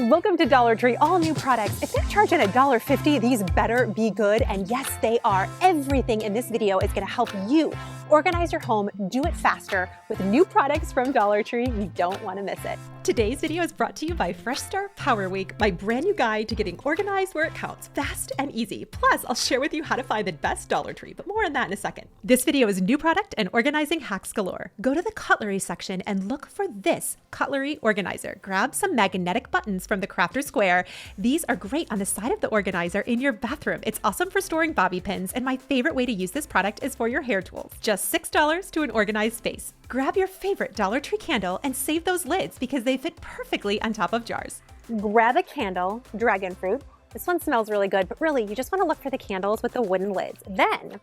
Welcome to Dollar Tree, all new products. If they're charging $1.50, these better be good. And yes, they are. Everything in this video is gonna help you organize your home, do it faster with new products from Dollar Tree. You don't wanna miss it. Today's video is brought to you by Fresh Start Power Week, my brand new guide to getting organized where it counts, fast and easy. Plus, I'll share with you how to find the best Dollar Tree, but more on that in a second. This video is new product and organizing hacks galore. Go to the cutlery section and look for this cutlery organizer. Grab some magnetic buttons from the Crafter Square. These are great on the side of the organizer in your bathroom. It's awesome for storing bobby pins, and my favorite way to use this product is for your hair tools. Just $6 to an organized space. Grab your favorite Dollar Tree candle and save those lids because they fit perfectly on top of jars. Grab a candle, dragon fruit. This one smells really good, but really you just want to look for the candles with the wooden lids. Then,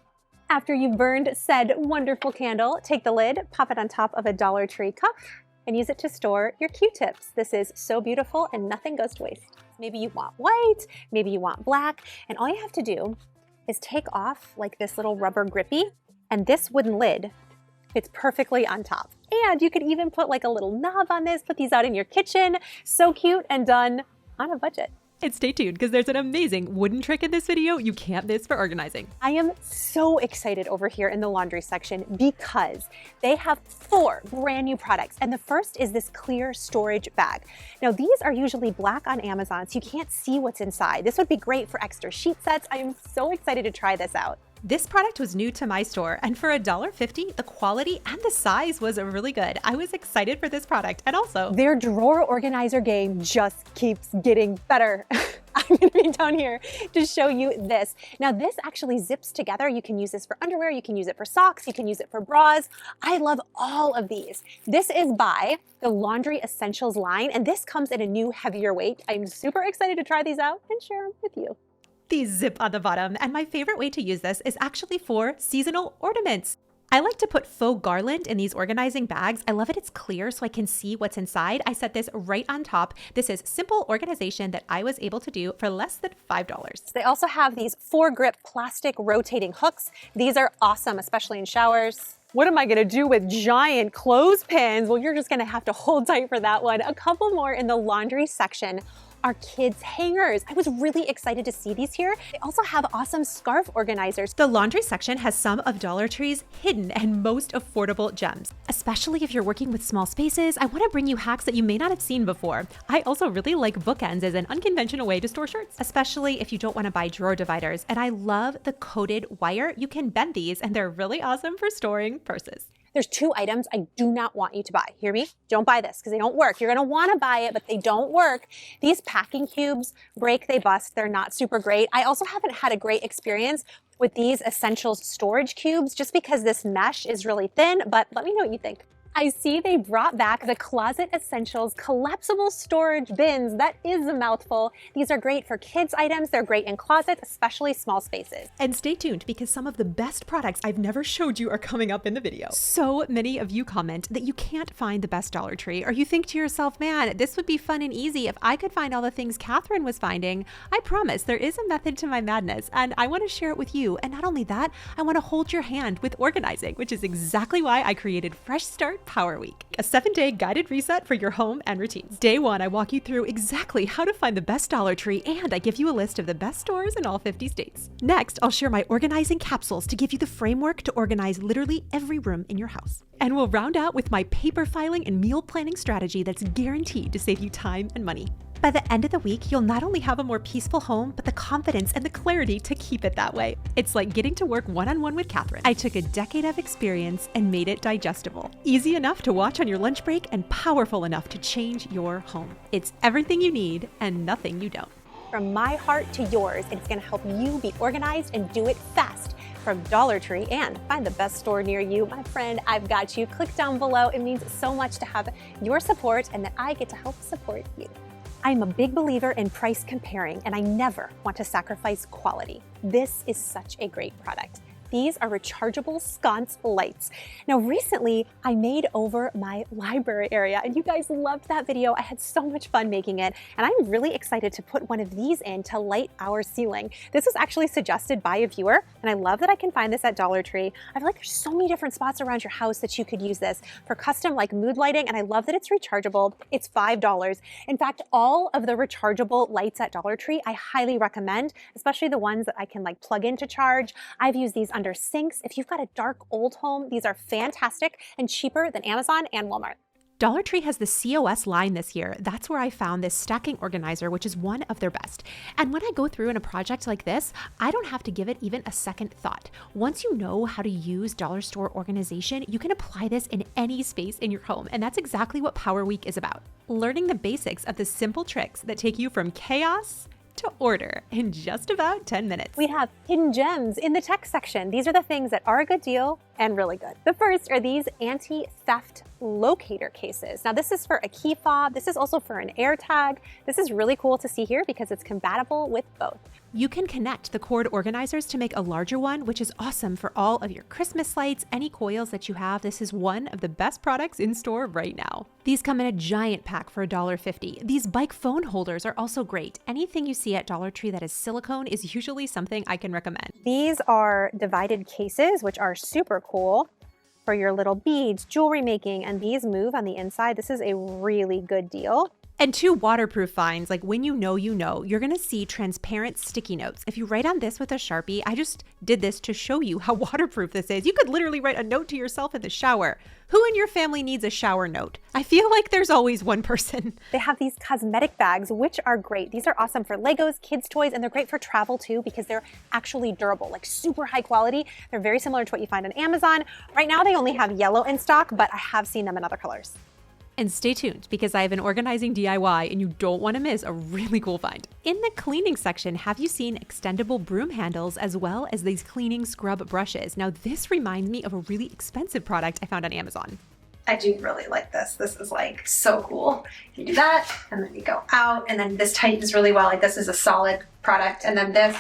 after you've burned said wonderful candle, take the lid, pop it on top of a Dollar Tree cup, and use it to store your Q-tips. This is so beautiful and nothing goes to waste. Maybe you want white, maybe you want black, and all you have to do is take off like this little rubber grippy, and this wooden lid fits perfectly on top. And you could even put like a little knob on this, put these out in your kitchen. So cute and done on a budget. And stay tuned because there's an amazing wooden trick in this video you can't miss for organizing. I am so excited over here in the laundry section because they have 4 brand new products. And the first is this clear storage bag. Now these are usually black on Amazon, so you can't see what's inside. This would be great for extra sheet sets. I am so excited to try this out. This product was new to my store, and for $1.50, the quality and the size was really good. I was excited for this product, and also their drawer organizer game just keeps getting better. I'm gonna be down here to show you this. Now this actually zips together. You can use this for underwear, you can use it for socks, you can use it for bras. I love all of these. This is by the Laundry Essentials line, and this comes in a new heavier weight. I'm super excited to try these out and share them with you. These zip on the bottom, and my favorite way to use this is actually for seasonal ornaments. I like to put faux garland in these organizing bags. I love it. It's clear so I can see what's inside. I set this right on top. This is simple organization that I was able to do for less than $5. They also have these 4-grip plastic rotating hooks. These are awesome, especially in showers. What am I gonna do with giant clothespins? Well, you're just gonna have to hold tight for that one. A couple more in the laundry section are kids hangers. I was really excited to see these here. They also have awesome scarf organizers. The laundry section has some of Dollar Tree's hidden and most affordable gems. Especially if you're working with small spaces, I want to bring you hacks that you may not have seen before. I also really like bookends as an unconventional way to store shirts, especially if you don't want to buy drawer dividers. And I love the coated wire. You can bend these and they're really awesome for storing purses. There's 2 items I do not want you to buy. Hear me? Don't buy this because they don't work. You're gonna wanna buy it, but they don't work. These packing cubes break, they bust. They're not super great. I also haven't had a great experience with these Essentials storage cubes just because this mesh is really thin, but let me know what you think. I see they brought back the Closet Essentials collapsible storage bins. That is a mouthful. These are great for kids' items. They're great in closets, especially small spaces. And stay tuned because some of the best products I've never showed you are coming up in the video. So many of you comment that you can't find the best Dollar Tree, or you think to yourself, man, this would be fun and easy if I could find all the things Kathryn was finding. I promise there is a method to my madness, and I want to share it with you. And not only that, I want to hold your hand with organizing, which is exactly why I created Fresh Start Power Week, a 7-day guided reset for your home and routines. Day 1, I walk you through exactly how to find the best Dollar Tree, and I give you a list of the best stores in all 50 states. Next, I'll share my organizing capsules to give you the framework to organize literally every room in your house. And we'll round out with my paper filing and meal planning strategy that's guaranteed to save you time and money. By the end of the week, you'll not only have a more peaceful home, but the confidence and the clarity to keep it that way. It's like getting to work one-on-one with Kathryn. I took a decade of experience and made it digestible. Easy enough to watch on your lunch break and powerful enough to change your home. It's everything you need and nothing you don't. From my heart to yours, it's gonna help you be organized and do it fast. From Dollar Tree, and find the best store near you. My friend, I've got you. Click down below. It means so much to have your support and that I get to help support you. I'm a big believer in price comparing, and I never want to sacrifice quality. This is such a great product. These are rechargeable sconce lights. Now recently I made over my library area and you guys loved that video. I had so much fun making it and I'm really excited to put one of these in to light our ceiling. This was actually suggested by a viewer and I love that I can find this at Dollar Tree. I feel like there's so many different spots around your house that you could use this for custom like mood lighting, and I love that it's rechargeable. It's $5. In fact, all of the rechargeable lights at Dollar Tree I highly recommend, especially the ones that I can like plug in to charge. I've used these under sinks. If you've got a dark old home, these are fantastic and cheaper than Amazon and Walmart. Dollar Tree has the COS line this year. That's where I found this stacking organizer, which is one of their best. And when I go through in a project like this, I don't have to give it even a second thought. Once you know how to use dollar store organization, you can apply this in any space in your home. And that's exactly what Power Week is about. Learning the basics of the simple tricks that take you from chaos to order in just about 10 minutes. We have hidden gems in the tech section. These are the things that are a good deal and really good. The first are these anti-theft locator cases. Now this is for a key fob. This is also for an air tag. This is really cool to see here because it's compatible with both. You can connect the cord organizers to make a larger one, which is awesome for all of your Christmas lights, any coils that you have. This is one of the best products in store right now. These come in a giant pack for $1.50. These bike phone holders are also great. Anything you see at Dollar Tree that is silicone is usually something I can recommend. These are divided cases, which are super cool for your little beads, jewelry making, and these move on the inside. This is a really good deal. And 2 waterproof finds, like when you know, you're gonna see transparent sticky notes. If you write on this with a Sharpie, I just did this to show you how waterproof this is. You could literally write a note to yourself in the shower. Who in your family needs a shower note? I feel like there's always one person. They have these cosmetic bags, which are great. These are awesome for Legos, kids' toys, and they're great for travel too because they're actually durable, like super high quality. They're very similar to what you find on Amazon. Right now they only have yellow in stock, but I have seen them in other colors. And stay tuned because I have an organizing DIY and you don't want to miss a really cool find. In the cleaning section, have you seen extendable broom handles as well as these cleaning scrub brushes? Now this reminds me of a really expensive product I found on Amazon. I do really like this. This is like so cool. You do that and then you go out and then this tightens really well. Like this is a solid product. And then this,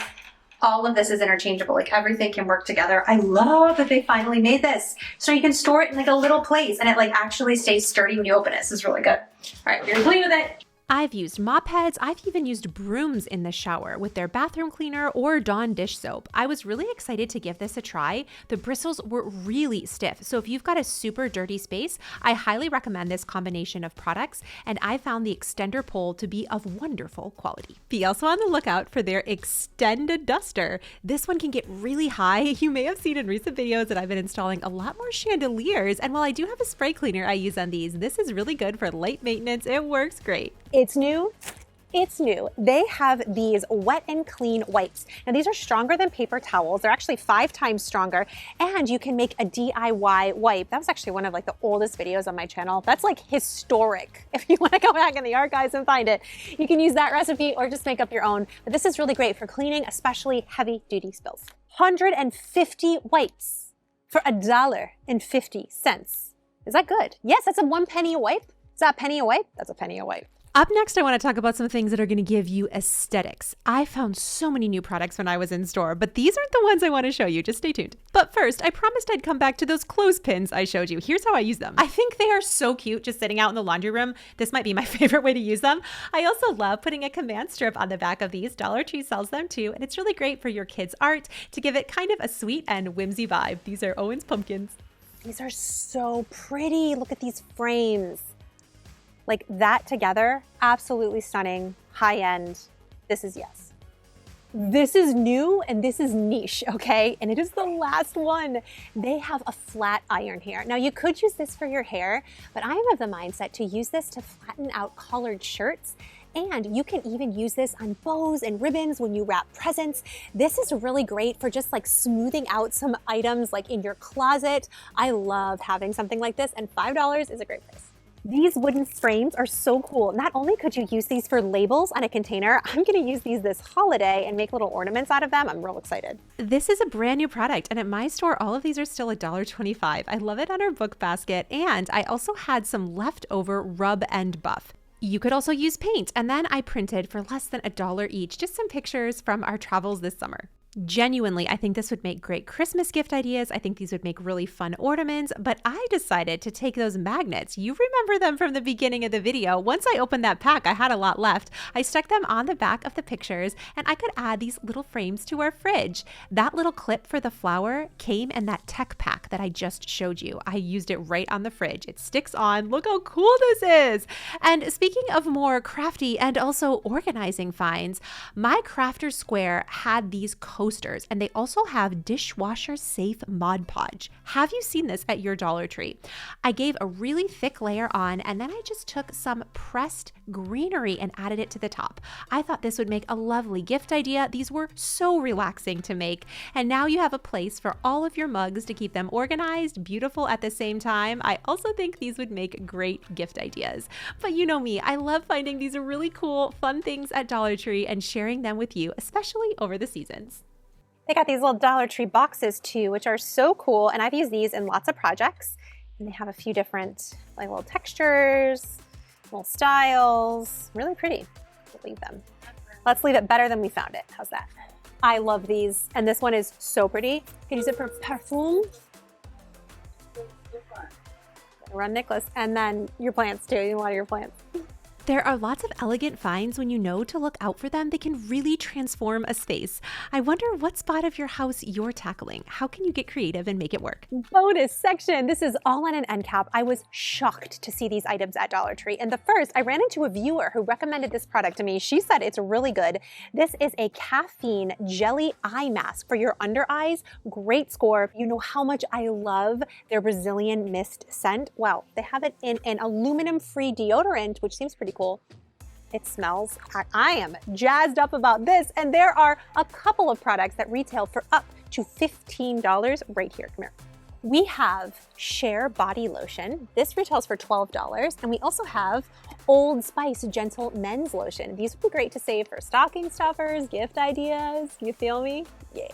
all of this is interchangeable. Like everything can work together. I love that they finally made this. So you can store it in like a little place and it like actually stays sturdy when you open it. This is really good. All right, we're gonna clean with it. I've used mop heads. I've even used brooms in the shower with their bathroom cleaner or Dawn dish soap. I was really excited to give this a try. The bristles were really stiff. So if you've got a super dirty space, I highly recommend this combination of products. And I found the extender pole to be of wonderful quality. Be also on the lookout for their extended duster. This one can get really high. You may have seen in recent videos that I've been installing a lot more chandeliers. And while I do have a spray cleaner I use on these, this is really good for light maintenance. It works great. It's new. It's new. They have these wet and clean wipes. Now these are stronger than paper towels. They're actually 5 times stronger and you can make a DIY wipe. That was actually one of like the oldest videos on my channel. That's like historic. If you want to go back in the archives and find it, you can use that recipe or just make up your own. But this is really great for cleaning, especially heavy duty spills. 150 wipes for $1.50. Is that good? Yes, that's a 1 penny a wipe. Is that a penny a wipe? That's a penny a wipe. Up next, I want to talk about some things that are going to give you aesthetics. I found so many new products when I was in store, but these aren't the ones I want to show you. Just stay tuned. But first, I promised I'd come back to those clothespins I showed you. Here's how I use them. I think they are so cute just sitting out in the laundry room. This might be my favorite way to use them. I also love putting a command strip on the back of these. Dollar Tree sells them too, and it's really great for your kids' art to give it kind of a sweet and whimsy vibe. These are Owen's pumpkins. These are so pretty. Look at these frames. Like that together, absolutely stunning, high end. This is yes. This is new and this is niche, okay? And it is the last one. They have a flat iron here. Now you could use this for your hair, but I am of the mindset to use this to flatten out collared shirts. And you can even use this on bows and ribbons when you wrap presents. This is really great for just like smoothing out some items like in your closet. I love having something like this and $5 is a great price. These wooden frames are so cool. Not only could you use these for labels on a container, I'm gonna use these this holiday and make little ornaments out of them. I'm real excited. This is a brand new product, and at my store, all of these are still $1.25. I love it on our book basket, and I also had some leftover rub and buff. You could also use paint, and then I printed for less than $1 each, just some pictures from our travels this summer. Genuinely, I think this would make great Christmas gift ideas. I think these would make really fun ornaments, but I decided to take those magnets. You remember them from the beginning of the video. Once I opened that pack, I had a lot left. I stuck them on the back of the pictures, and I could add these little frames to our fridge. That little clip for the flower came in that tech pack that I just showed you. I used it right on the fridge. It sticks on. Look how cool this is. And speaking of more crafty and also organizing finds, my Crafter Square had these coasters, and they also have dishwasher safe Mod Podge. Have you seen this at your Dollar Tree? I gave a really thick layer on, and then I just took some pressed greenery and added it to the top. I thought this would make a lovely gift idea. These were so relaxing to make, and now you have a place for all of your mugs to keep them organized, beautiful at the same time. I also think these would make great gift ideas. But you know me, I love finding these really cool, fun things at Dollar Tree and sharing them with you, especially over the seasons. They got these little Dollar Tree boxes too, which are so cool. And I've used these in lots of projects. And they have a few different like little textures, little styles, really pretty. We'll leave them. Let's leave it better than we found it. How's that? I love these. And this one is so pretty. You can use it for perfume. Run Nicholas. And then your plants too. You want your plants. There are lots of elegant finds when you know to look out for them. They can really transform a space. I wonder what spot of your house you're tackling. How can you get creative and make it work? Bonus section. This is all on an end cap. I was shocked to see these items at Dollar Tree. And the first, I ran into a viewer who recommended this product to me. She said it's really good. This is a caffeine jelly eye mask for your under eyes. Great score. You know how much I love their Brazilian mist scent. Well, they have it in an aluminum-free deodorant, which seems pretty cool. It smells. I am jazzed up about this, and there are a couple of products that retail for up to $15 right here. Come here. We have Share Body Lotion. This retails for $12, and we also have Old Spice Gentle Men's Lotion. These would be great to save for stocking stuffers, gift ideas. You feel me? Yeah.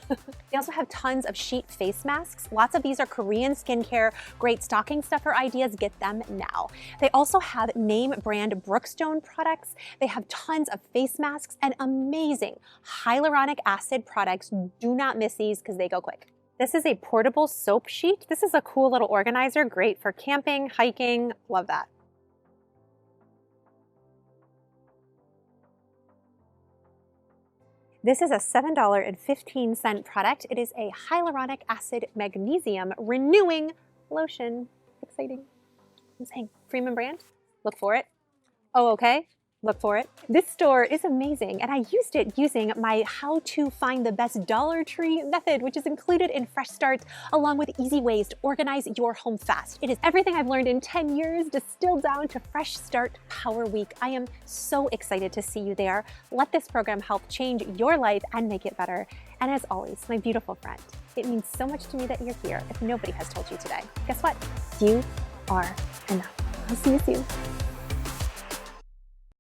They also have tons of sheet face masks. Lots of these are Korean skincare, great stocking stuffer ideas. Get them now. They also have name brand Brookstone products. They have tons of face masks and amazing hyaluronic acid products. Do not miss these because they go quick. This is a portable soap sheet. This is a cool little organizer, great for camping, hiking. Love that. This is a $7.15 product. It is a hyaluronic acid magnesium renewing lotion. Exciting. I'm saying Freeman brand. Look for it. Oh, okay. Look for it. This store is amazing, and I used it using my how to find the best Dollar Tree method, which is included in Fresh Start, along with easy ways to organize your home fast. It is everything I've learned in 10 years distilled down to Fresh Start Power Week. I am so excited to see you there. Let this program help change your life and make it better. And as always, my beautiful friend, it means so much to me that you're here if nobody has told you today. Guess what? You are enough. I'll see you soon.